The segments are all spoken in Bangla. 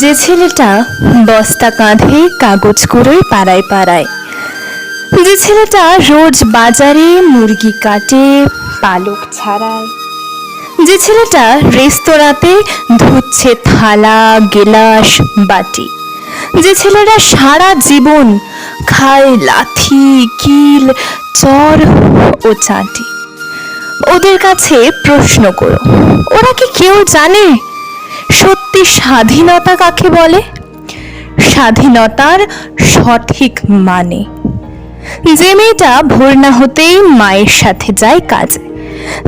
যে ছেলেটা বস্তা কাঁধে কাগজ কুড়োয় পাড়ায় পাড়ায়, যে ছেলেটা রোজ বাজারে মুরগি কাটে পালক ছাড়ায়, যে ছেলেটা রেস্তোরাঁতে ধুচ্ছে থালা গেলাস বাটি, যে ছেলেরা সারা জীবন খায় লাথি কিল চর ও চাটি, ওদের কাছে প্রশ্ন করো, ওরা কি কেউ জানে সত্যি স্বাধীনতা কাকে বলে? স্বাধীনতার সঠিক মানে যে মেয়েটা ভোর না হতেই মায়ের সাথে যায় কাজে,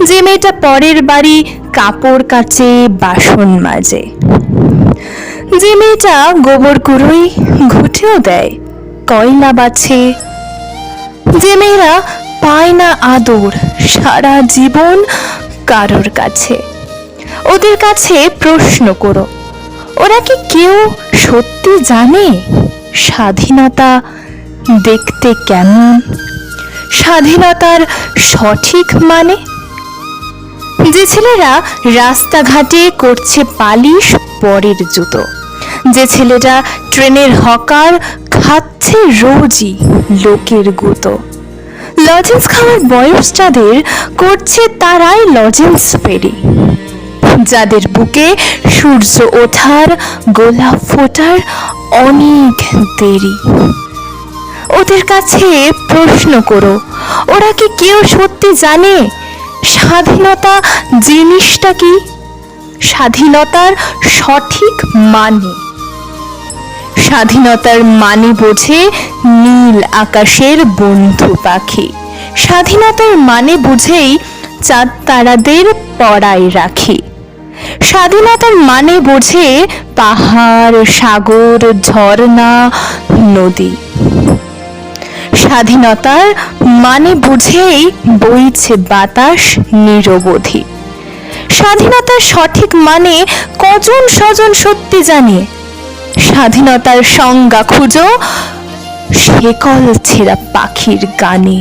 যে মেয়েটা পরের বাড়ি কাপড় কাচে বাসন মাজে, যে মেয়েটা গোবর কুড়োই ঘুটেও দেয় কয়লা বাছে, যে মেয়েরা পায় না আদর সারা জীবন কারোর কাছে, ওদের কাছে প্রশ্ন করো, ওরা কি কেউ সত্যি জানে স্বাধীনতা দেখতে কেমন, স্বাধীনতার সঠিক মানে? যে ছেলেরা রাস্তাঘাটে করছে পালিশ পরের জুতো, যে ছেলেটা ট্রেনের হকার খাচ্ছে রোজই লোকের গুঁতো, লজেন্স খাওয়ার বয়স যাদের করছে তারাই লজেন্স ফেরি, যাদের বুকে সূর্য ওঠার গোলাপ ফোটার অনেক দেরি, ওদের কাছে প্রশ্ন করো, ওরা কি কেউ সত্যি জানে স্বাধীনতা জিনিসটা কি, স্বাধীনতার সঠিক মানে? স্বাধীনতার মানে বোঝে নীল আকাশের বন্ধু পাখি, স্বাধীনতার মানে বুঝেই চাঁদ তারাদের পড়ায় রাখি, স্বাধীনতার মানে বোঝে পাহাড় সাগর ঝর্ণা নদী, স্বাধীনতার মানে বুঝেই বইছে বাতাস নিরবধি, স্বাধীনতার সঠিক মানে কজন স্বজন সত্যি জানে, স্বাধীনতার সংজ্ঞা খুঁজো শেকল ছেঁড়া পাখির গানে।